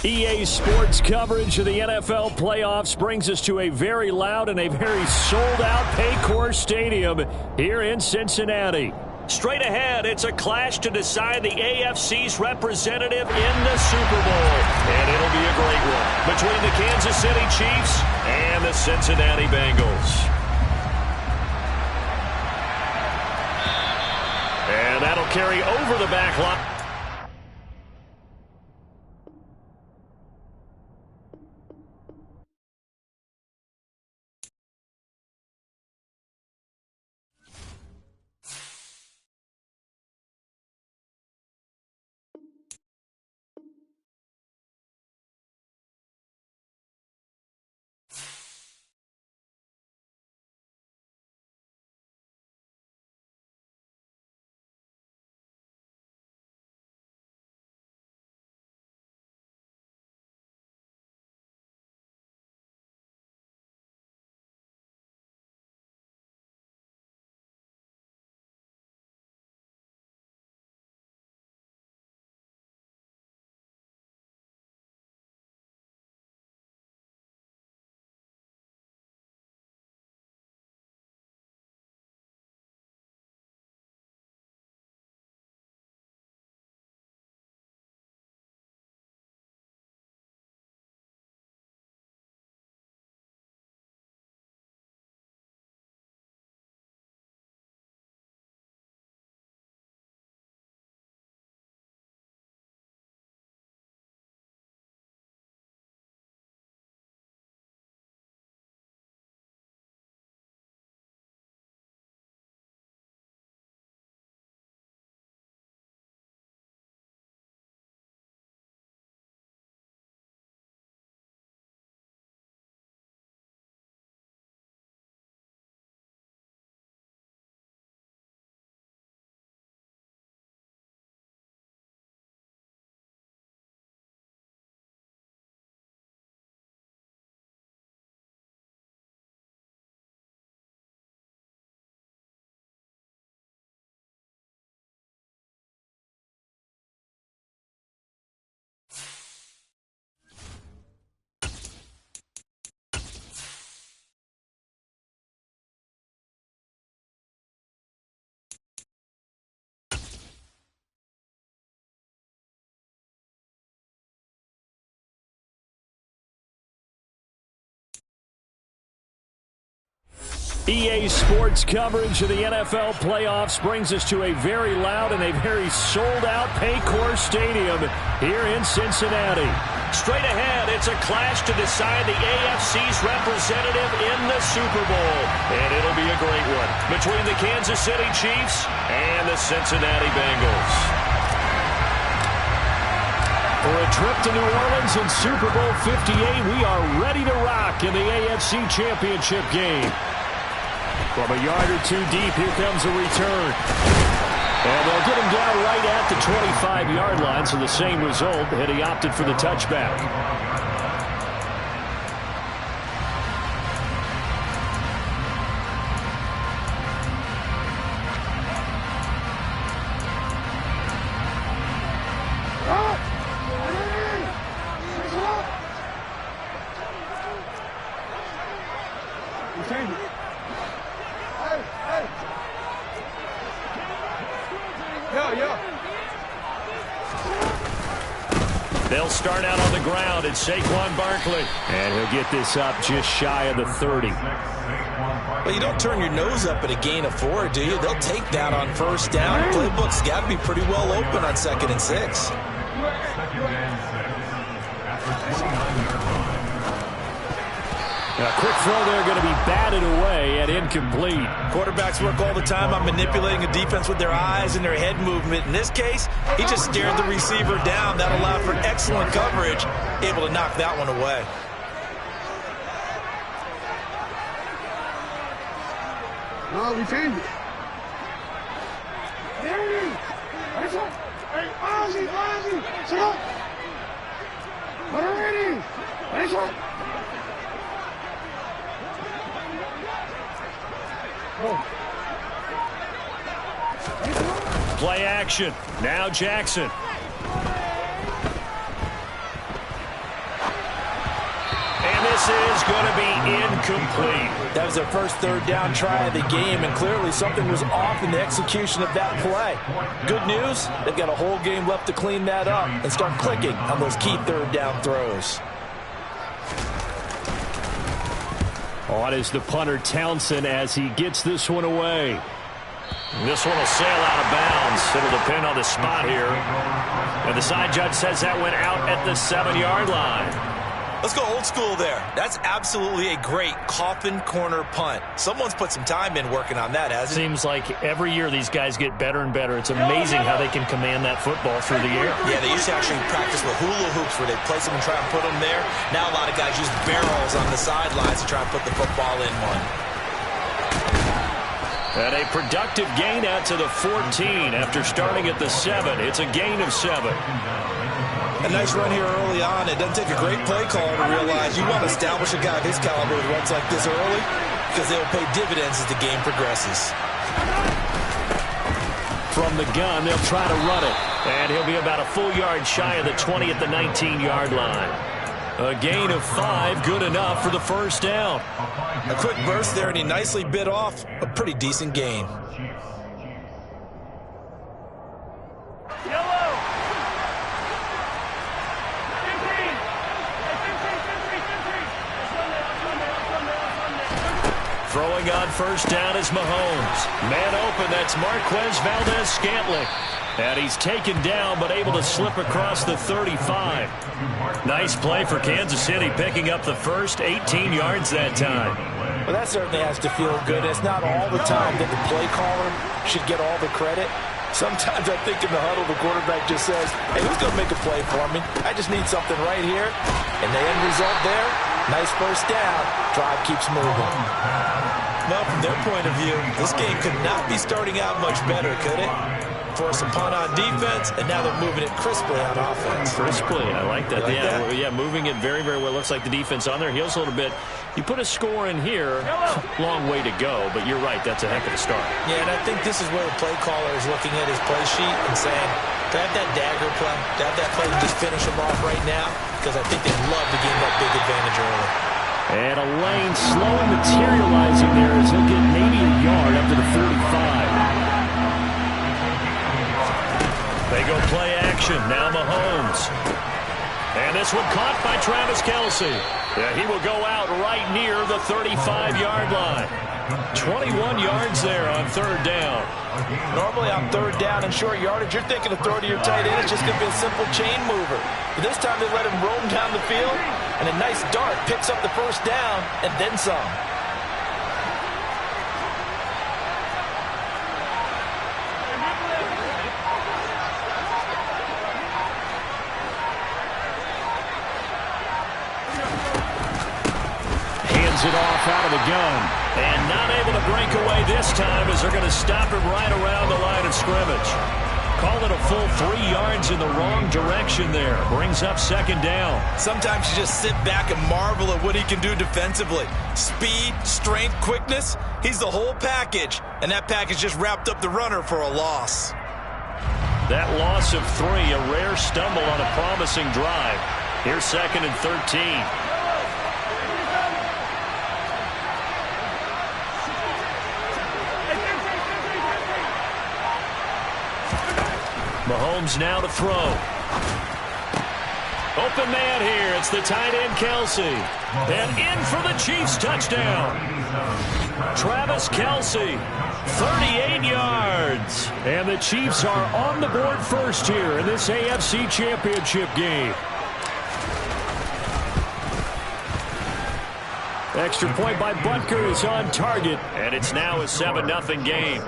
EA Sports coverage of the NFL playoffs brings us to a very loud and a very sold-out Paycor Stadium here in Cincinnati. Straight ahead, it's a clash to decide the AFC's representative in the Super Bowl. And it'll be a great one between the Kansas City Chiefs and the Cincinnati Bengals. And that'll carry over the back line. EA Sports coverage of the NFL playoffs brings us to a very loud and a very sold-out Paycor Stadium here in Cincinnati. Straight ahead, it's a clash to decide the AFC's representative in the Super Bowl. And it'll be a great one between the Kansas City Chiefs and the Cincinnati Bengals. For a trip to New Orleans in Super Bowl 58, we are ready to rock in the AFC Championship game. From a yard or two deep, here comes a return. And they'll get him down right at the 25-yard line, so the same result, and he opted for the touchback. They'll start out on the ground at Saquon Barkley. And he'll get this up just shy of the 30. Well, you don't turn your nose up at a gain of 4, do you? They'll take that on first down. Playbook's got to be pretty well open on 2nd and 6. A quick throw there going to be batted away and incomplete. Quarterbacks work all the time on manipulating a defense with their eyes and their head movement. In this case, he just stared the receiver down. That allowed for excellent coverage, able to knock that one away. No, we changed it. Play action. Now Jackson. This is going to be incomplete. That was their first third down try of the game, and clearly something was off in the execution of that play. Good news, they've got a whole game left to clean that up and start clicking on those key third down throws. On is the punter Townsend as he gets this one away. This one will sail out of bounds. It'll depend on the spot here. And the side judge says that went out at the 7-yard line. Let's go old school there. That's absolutely a great coffin corner punt. Someone's put some time in working on that, hasn't it? Seems like every year these guys get better and better. It's amazing how they can command that football through the air. Yeah, they used to actually practice with hula hoops where they place them and try and put them there. Now a lot of guys use barrels on the sidelines to try and put the football in one. And a productive gain out to the 14 after starting at the 7. It's a gain of 7. A nice run here early on. It doesn't take a great play caller to realize you want to establish a guy of his caliber with runs like this early because they will pay dividends as the game progresses. From the gun, they'll try to run it. And he'll be about a full yard shy of the 20 at the 19-yard line. A gain of 5, good enough for the first down. A quick burst there, and he nicely bit off a pretty decent gain. Throwing on first down is Mahomes. Man open, that's Marquez Valdez-Scantling. And he's taken down, but able to slip across the 35. Nice play for Kansas City, picking up the first 18 yards that time. Well, that certainly has to feel good. It's not all the time that the play caller should get all the credit. Sometimes I think in the huddle, the quarterback just says, hey, who's going to make a play for me? I just need something right here. And the end result there, nice first down. Drive keeps moving. Well, from their point of view, this game could not be starting out much better, could it? Force a punt on defense, and now they're moving it crisply on offense. Crisply, I like that. Like that? Yeah, moving it very, very well. Looks like the defense on their heels a little bit. You put a score in here, long way to go, but you're right, that's a heck of a start. Yeah, and I think this is where the play caller is looking at his play sheet and saying, to have that dagger play, to have that play and just finish them off right now, because I think they'd love to gain that big advantage early. And a lane slowly materializing there as he'll get maybe a yard up to the 35. They go play action. Now Mahomes. And this one caught by Travis Kelce. Yeah, he will go out right near the 35-yard line. 21 yards there on third down. Normally on third down and short yardage, you're thinking of throw to your tight end. It's just going to be a simple chain mover. But this time they let him roam down the field, and a nice dart picks up the first down and then some. It off out of the gun. And not able to break away this time as they're going to stop him right around the line of scrimmage. Call it a full 3 yards in the wrong direction there. Brings up second down. Sometimes you just sit back and marvel at what he can do defensively. Speed, strength, quickness. He's the whole package. And that package just wrapped up the runner for a loss. That loss of 3, a rare stumble on a promising drive. Here's second and 13. Mahomes now to throw. Open man here. It's the tight end, Kelce. And in for the Chiefs touchdown. Travis Kelce, 38 yards. And the Chiefs are on the board first here in this AFC Championship game. Extra point by Butker is on target. And it's now a 7-0 game.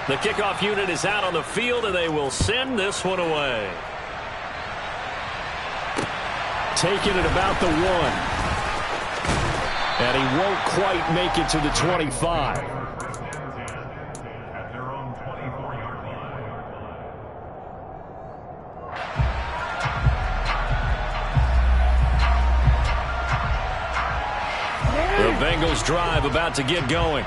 The kickoff unit is out on the field, and they will send this one away. Taking it about the 1. And he won't quite make it to the 25. The Bengals drive about to get going.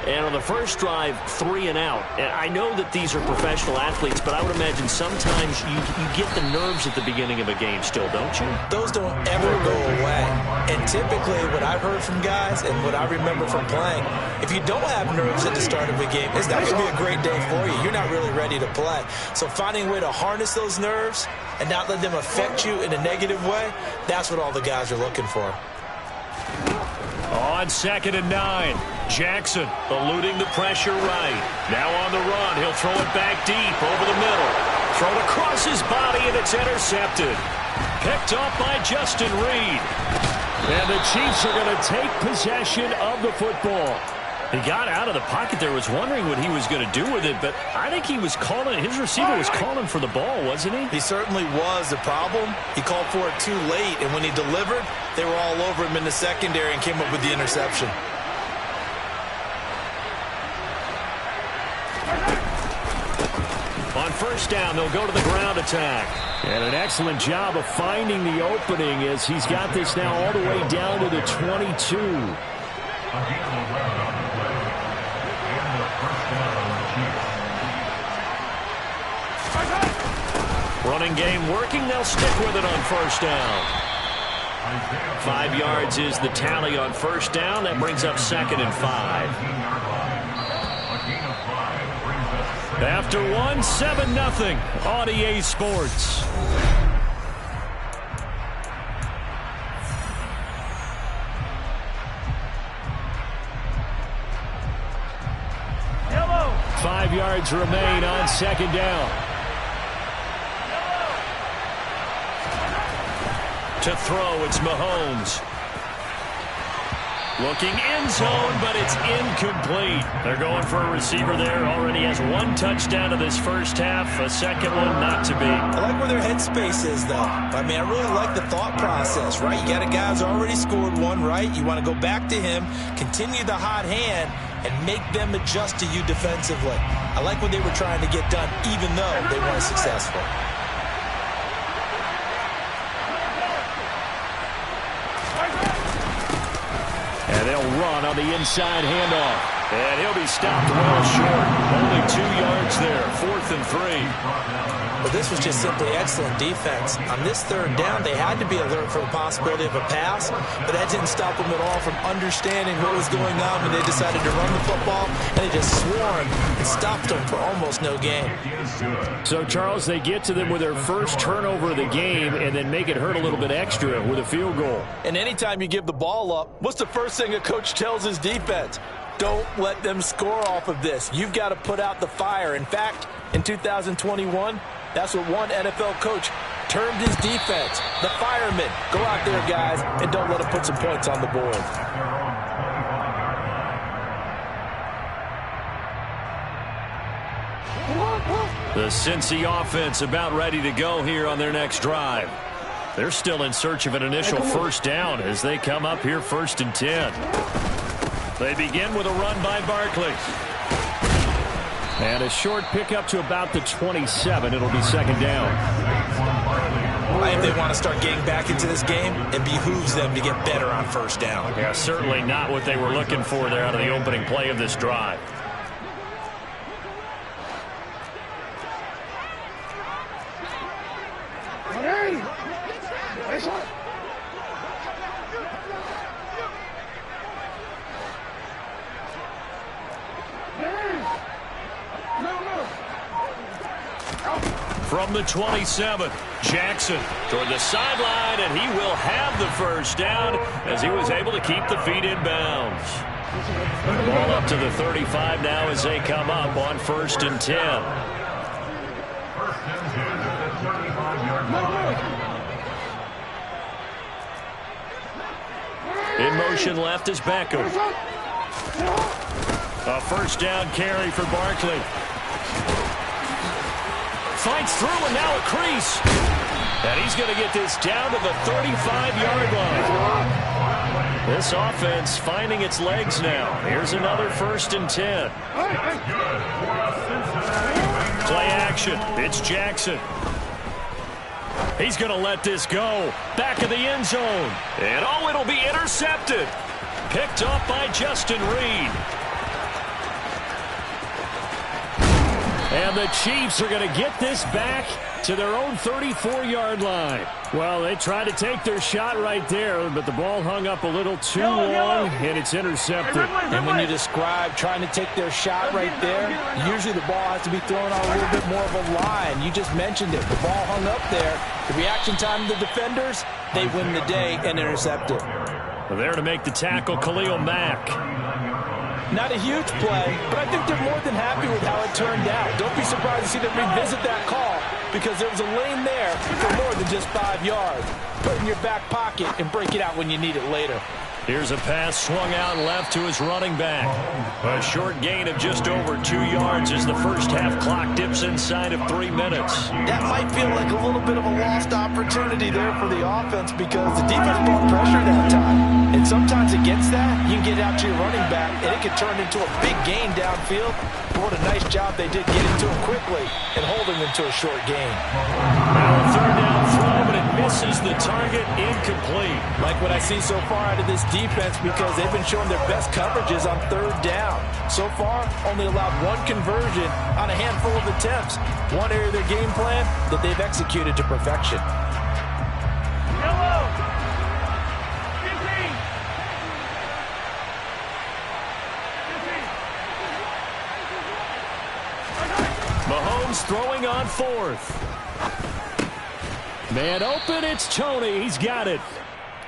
And on the first drive, 3 and out. And I know that these are professional athletes, but I would imagine sometimes you get the nerves at the beginning of a game still, don't you? Those don't ever go away. And typically what I've heard from guys and what I remember from playing, if you don't have nerves at the start of a game, it's not going to be a great day for you. You're not really ready to play. So finding a way to harness those nerves and not let them affect you in a negative way, that's what all the guys are looking for. On 2nd and 9, Jackson eluding the pressure right. Now on the run, he'll throw it back deep over the middle. Thrown across his body, and it's intercepted. Picked up by Justin Reed. And the Chiefs are going to take possession of the football. He got out of the pocket there, was wondering what he was going to do with it, but I think he was calling, his receiver was calling for the ball, wasn't he? He certainly was. The problem, he called for it too late, and when he delivered, they were all over him in the secondary and came up with the interception. On first down, they'll go to the ground attack. And an excellent job of finding the opening as he's got this now all the way down to the 22. Running game working. They'll stick with it on first down. 5 yards is the tally on first down. That brings up 2nd and 5. After 1, 7-0 on EA Sports. Yellow. 5 yards remain on 2nd down. To throw, it's Mahomes. Looking end zone, but it's incomplete. They're going for a receiver there. Already has 1 touchdown of this first half. A second one not to be. I like where their headspace is, though. I mean, I really like the thought process, right? You got a guy who's already scored 1, right? You want to go back to him, continue the hot hand, and make them adjust to you defensively. I like what they were trying to get done, even though they weren't successful. And they'll run on the inside handoff. And he'll be stopped well short. Only 2 yards there. 4th and 3. Well, this was just simply excellent defense. On this 3rd down, they had to be alert for the possibility of a pass, but that didn't stop them at all from understanding what was going on when they decided to run the football, and they just swarmed and stopped them for almost no gain. So, Charles, they get to them with their first turnover of the game and then make it hurt a little bit extra with a field goal. And anytime you give the ball up, what's the first thing a coach tells his defense? Don't let them score off of this. You've got to put out the fire. In fact, in 2021, that's what one NFL coach termed his defense. The firemen. Go out there, guys, and don't let them put some points on the board. The Cincy offense about ready to go here on their next drive. They're still in search of an initial first down as they come up here 1st and 10. They begin with a run by Barkley. And a short pickup to about the 27. It'll be 2nd down. If they want to start getting back into this game, it behooves them to get better on first down. Yeah, certainly not what they were looking for there out of the opening play of this drive. From the 27, Jackson toward the sideline, and he will have the first down as he was able to keep the feet in bounds. Ball up to the 35 now as they come up on 1st and 10. In motion left is Beckham. A first down carry for Barkley. Fights through and now a crease. And he's going to get this down to the 35-yard line. This offense finding its legs now. Here's another 1st and 10. Play action. It's Jackson. He's going to let this go. Back of the end zone. And oh, it'll be intercepted. Picked up by Justin Reed. And the Chiefs are going to get this back to their own 34-yard line. Well, they tried to take their shot right there, but the ball hung up a little too long, and it's intercepted. And when you describe trying to take their shot right there, usually the ball has to be thrown on a little bit more of a line. You just mentioned it. The ball hung up there. The reaction time of the defenders, they win the day and intercept it. There to make the tackle, Khalil Mack. Not a huge play, but I think they're more than happy with how it turned out. Don't be surprised to see them revisit that call because there was a lane there for more than just 5 yards. Put it in your back pocket and break it out when you need it later. Here's a pass swung out left to his running back. A short gain of just over 2 yards as the first half clock dips inside of 3 minutes. That might feel like a little bit of a lost opportunity there for the offense because the defense brought pressure that time. And sometimes against that, you can get out to your running back and it can turn into a big gain downfield. But what a nice job they did getting to him quickly and holding him to a short gain. Now a third down throw, but it misses the target, incomplete. Like what I see so far out of this defense because they've been showing their best coverages on third down. So far, only allowed 1 conversion on a handful of attempts. One area of their game plan that they've executed to perfection. Mahomes throwing on 4th. Man open, it's Tony. He's got it.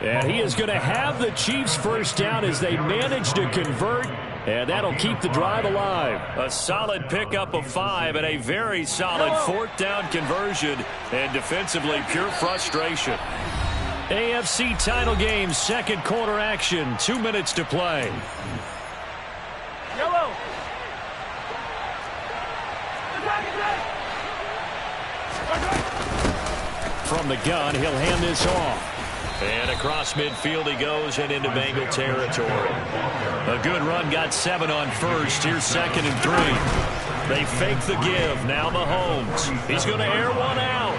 And he is going to have the Chiefs first down as they manage to convert, and that'll keep the drive alive. A solid pickup of 5 and a very solid 4th down conversion, and defensively pure frustration. AFC title game, second quarter action, 2 minutes to play. Yellow. From the gun, he'll hand this off. And across midfield he goes and into Bengal territory. A good run, got 7 on first. Here's 2nd and 3. They fake the give. Now Mahomes. He's going to air one out.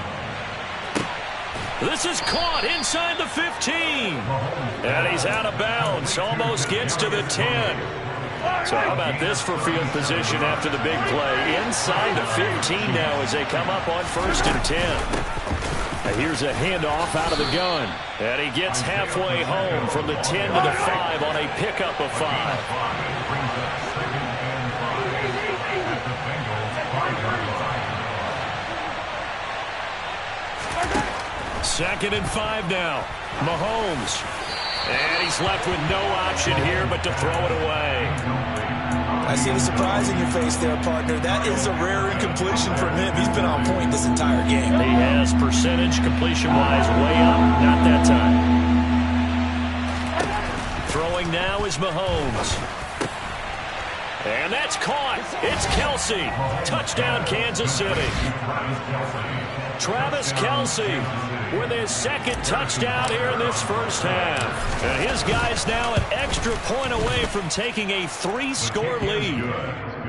This is caught inside the 15. And he's out of bounds. Almost gets to the 10. So how about this for field position after the big play? Inside the 15 now as they come up on 1st and 10. Here's a handoff out of the gun. And he gets halfway home from the 10 to the 5 on a pickup of 5. 2nd and 5 now. Mahomes. And he's left with no option here but to throw it away. I see the surprise in your face there, partner. That is a rare incompletion from him. He's been on point this entire game. He has percentage completion-wise way up. Not that time. Throwing now is Mahomes. And that's caught. It's Kelsey. Touchdown, Kansas City. Travis Kelsey with his 2nd touchdown here in this first half. And his guy's now an extra point away from taking a 3-score lead.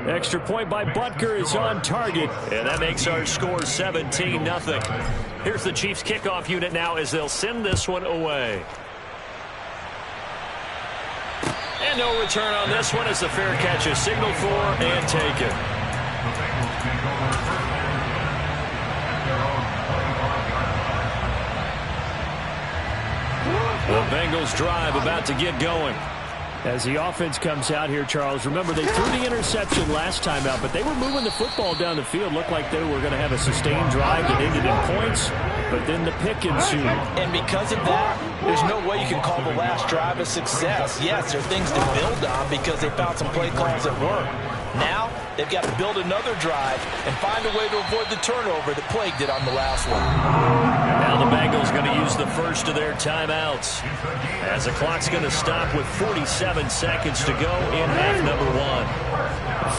Extra point by Butker is on target. And that makes our score 17-0. Here's the Chiefs kickoff unit now as they'll send this one away. And no return on this one as the fair catch is signaled for and taken. The Bengals drive about to get going. As the offense comes out here, Charles, remember they threw the interception last time out, but they were moving the football down the field. Looked like they were going to have a sustained drive that ended in points, but then the pick ensued. And because of that, there's no way you can call the last drive a success. Yes, there are things to build on because they found some play calls that work. Now, they've got to build another drive and find a way to avoid the turnover that plagued it on the last one. Now the Bengals going to use the first of their timeouts as the clock's going to stop with 47 seconds to go in half number 1.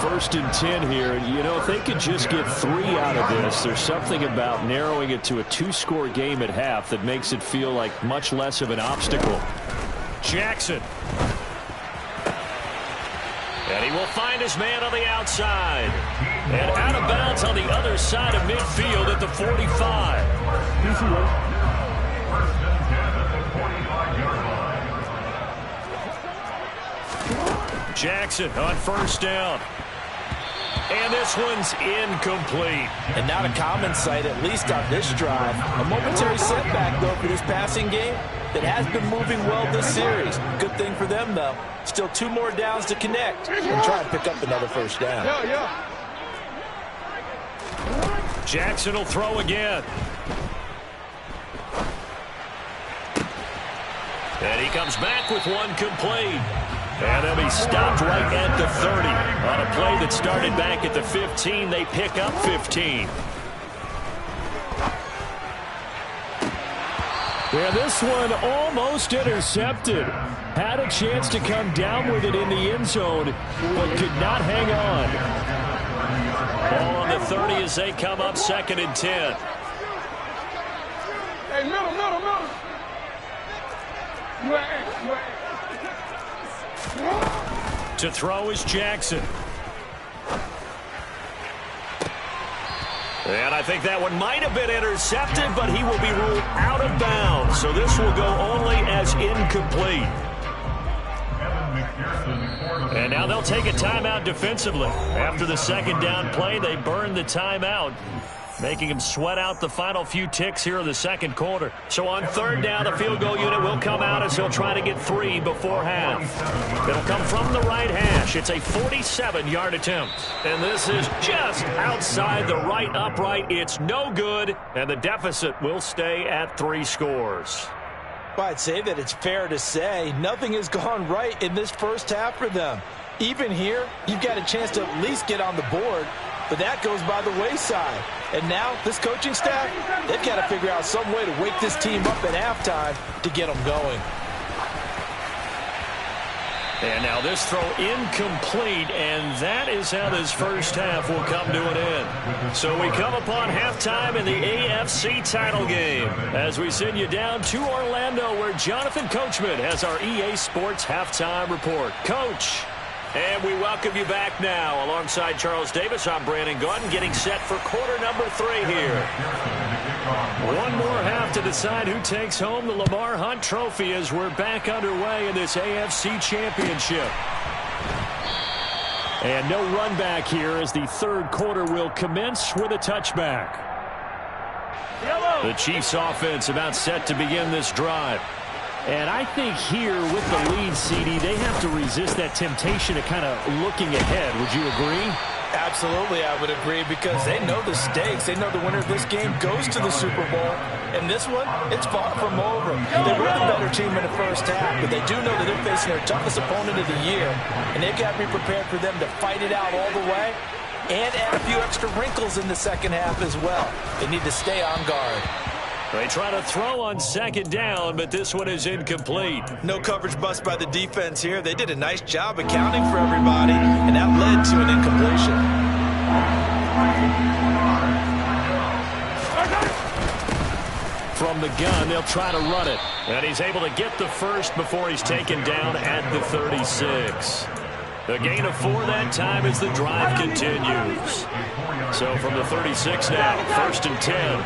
1st and 10 here. You know, if they could just get 3 out of this, there's something about narrowing it to a 2-score game at half that makes it feel like much less of an obstacle. Jackson. And he will find his man on the outside. And out of bounds on the other side of midfield at the 45. Jackson on 1st down. And this one's incomplete. And not a common sight, at least on this drive. A momentary setback, though, for this passing game that has been moving well this series. Good thing for them, though. Still 2 more downs to connect and try and pick up another first down. Jackson will throw again. And he comes back with one complete. And they'll be stopped right at the 30. On a play that started back at the 15, they pick up 15. Yeah, this one almost intercepted. Had a chance to come down with it in the end zone, but could not hang on. Ball on the 30 as they come up 2nd and 10. Hey, middle. To throw is Jackson. And I think that one might have been intercepted, but he will be ruled out of bounds. So this will go only as incomplete. And now they'll take a timeout defensively. After the 2nd down play, they burn the timeout, making him sweat out the final few ticks here in the 2nd quarter. So on 3rd down, the field goal unit will come out as he'll try to get 3 before half. It'll come from the right hash. It's a 47-yard attempt. And this is just outside the right upright. It's no good, and the deficit will stay at 3 scores. Well, I'd say that it's fair to say nothing has gone right in this first half for them. Even here, you've got a chance to at least get on the board, but that goes by the wayside. And now, this coaching staff, they've got to figure out some way to wake this team up at halftime to get them going. And now this throw incomplete, and that is how this first half will come to an end. So we come upon halftime in the AFC title game as we send you down to Orlando, where Jonathan Coachman has our EA Sports halftime report. Coach. And we welcome you back now. Alongside Charles Davis, I'm Brandon Gaudin, getting set for quarter number 3 here. One more half to decide who takes home the Lamar Hunt Trophy as we're back underway in this AFC Championship. And no run back here as the 3rd quarter will commence with a touchback. The Chiefs offense about set to begin this drive. And I think here with the lead, CD, they have to resist that temptation of kind of looking ahead. Would you agree? Absolutely, I would agree, because they know the stakes. They know the winner of this game goes to the Super Bowl. And this one, it's far from over. They were the better team in the first half, but they do know that they're facing their toughest opponent of the year. And they've got to be prepared for them to fight it out all the way and add a few extra wrinkles in the 2nd half as well. They need to stay on guard. They try to throw on 2nd down, but this one is incomplete. No coverage bust by the defense here. They did a nice job accounting for everybody, and that led to an incompletion. From the gun, they'll try to run it. And he's able to get the first before he's taken down at the 36. A gain of 4 that time as the drive continues. So from the 36 now, 1st and 10.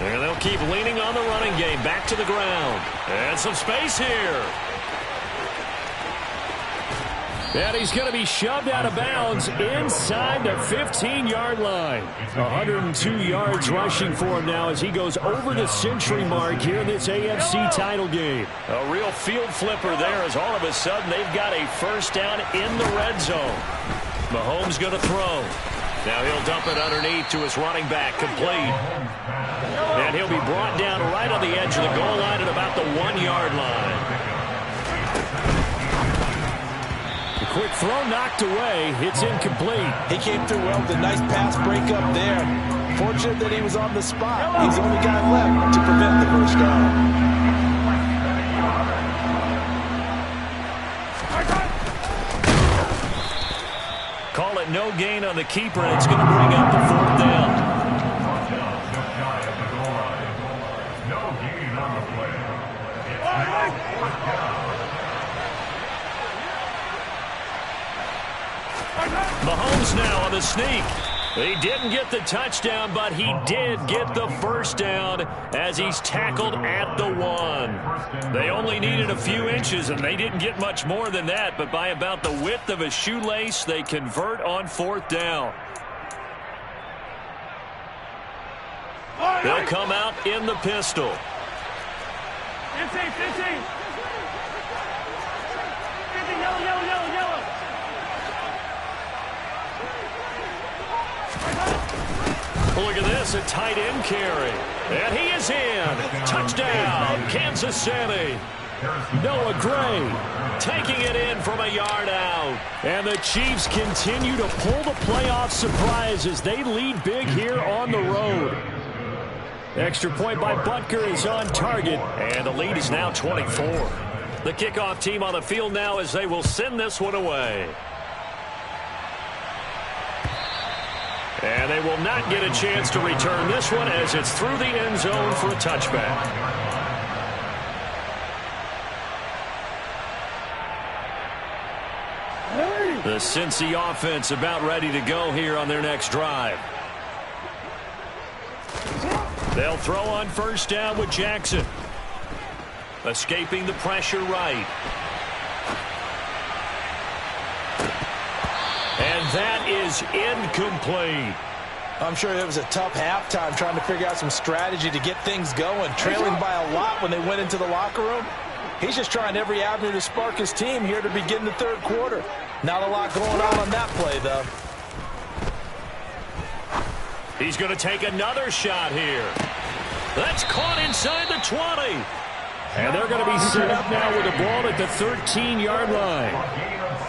And they'll keep leaning on the running game. Back to the ground. And some space here. And he's going to be shoved out of bounds inside the 15-yard line. 102 yards rushing for him now as he goes over the century mark here in this AFC title game. A real field flipper there as all of a sudden they've got a first down in the red zone. Mahomes going to throw. Now he'll dump it underneath to his running back, complete. And he'll be brought down right on the edge of the goal line at about the 1-yard line. Quick throw knocked away. It's incomplete. He came through well with a nice pass breakup there. Fortunate that he was on the spot. He's the only guy left to prevent the first down. Call it no gain on the keeper, and it's going to bring up the 4th down. Mahomes now on the sneak. He didn't get the touchdown, but he did get the first down as he's tackled at the 1. They only needed a few inches, and they didn't get much more than that, but by about the width of a shoelace, they convert on 4th down. They'll come out in the pistol. 15. Yellow. Look at this, a tight end carry. And he is in. Touchdown, Kansas City. Noah Gray taking it in from a yard out. And the Chiefs continue to pull the playoff surprise as they lead big here on the road. Extra point by Butker is on target, and the lead is now 24. The kickoff team on the field now as they will send this one away. And they will not get a chance to return this one as it's through the end zone for a touchback. The Cincy offense about ready to go here on their next drive. They'll throw on 1st down with Jackson. Escaping the pressure right. And that is incomplete. I'm sure it was a tough halftime trying to figure out some strategy to get things going. Trailing by a lot when they went into the locker room. He's just trying every avenue to spark his team here to begin the 3rd quarter. Not a lot going on that play, though. He's going to take another shot here. That's caught inside the 20. And they're going to be set up now with the ball at the 13-yard line.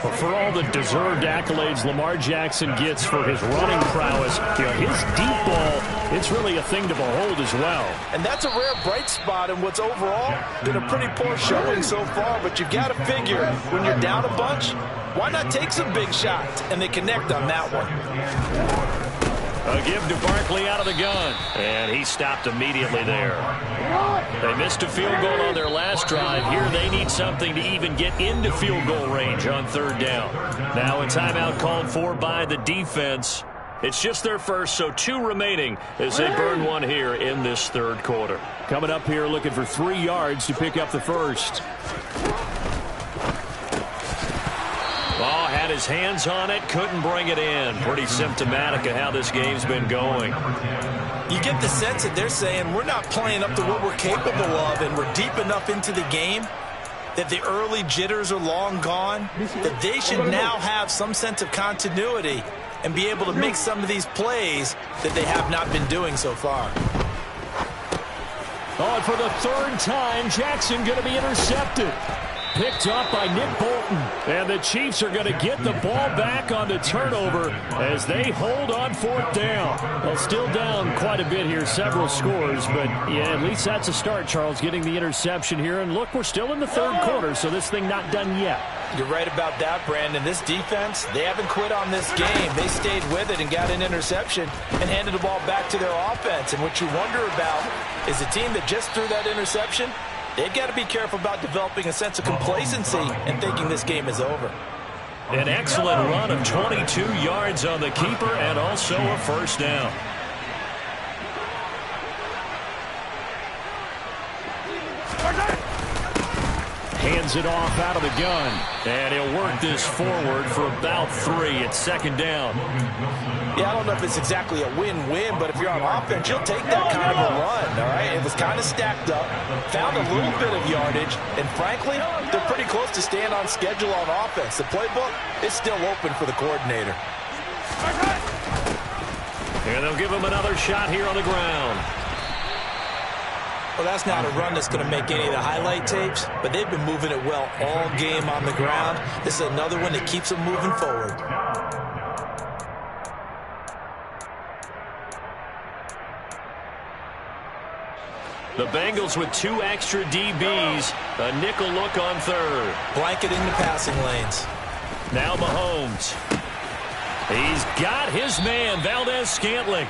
But for all the deserved accolades Lamar Jackson gets for his running prowess, his deep ball, it's really a thing to behold as well. And that's a rare bright spot in what's overall been a pretty poor showing so far. But you've got to figure when you're down a bunch, why not take some big shots? And they connect on that one. A give to Barkley out of the gun. And he stopped immediately there. They missed a field goal on their last drive. Here they need something to even get into field goal range on 3rd down. Now a timeout called for by the defense. It's just their first, so 2 remaining as they burn one here in this 3rd quarter. Coming up here looking for 3 yards to pick up the first. Ball had his hands on it, couldn't bring it in. Pretty symptomatic of how this game's been going. You get the sense that they're saying we're not playing up to what we're capable of, and we're deep enough into the game that the early jitters are long gone, that they should now have some sense of continuity and be able to make some of these plays that they have not been doing so far. Oh, and for the 3rd time, Jackson going to be intercepted. Picked up by Nick Bolton. And the Chiefs are going to get the ball back on the turnover as they hold on 4th down. Well, still down quite a bit here, several scores. But, yeah, at least that's a start, Charles, getting the interception here. And, look, we're still in the 3rd quarter, so this thing not done yet. You're right about that, Brandon. This defense, they haven't quit on this game. They stayed with it and got an interception and handed the ball back to their offense. And what you wonder about is a team that just threw that interception, they've got to be careful about developing a sense of complacency and thinking this game is over. An excellent run of 22 yards on the keeper and also a 1st down. Hands it off out of the gun. And he'll work this forward for about 3. It's 2nd down. Yeah, I don't know if it's exactly a win-win, but if you're on offense, you'll take that kind of a run, all right? It was kind of stacked up, found a little bit of yardage, and frankly, they're pretty close to staying on schedule on offense. The playbook is still open for the coordinator. And they'll give him another shot here on the ground. Well, that's not a run that's going to make any of the highlight tapes, but they've been moving it well all game on the ground. This is another one that keeps them moving forward. The Bengals with 2 extra DBs. A nickel look on 3rd. Blanketing the passing lanes. Now Mahomes. He's got his man, Valdez-Scantling.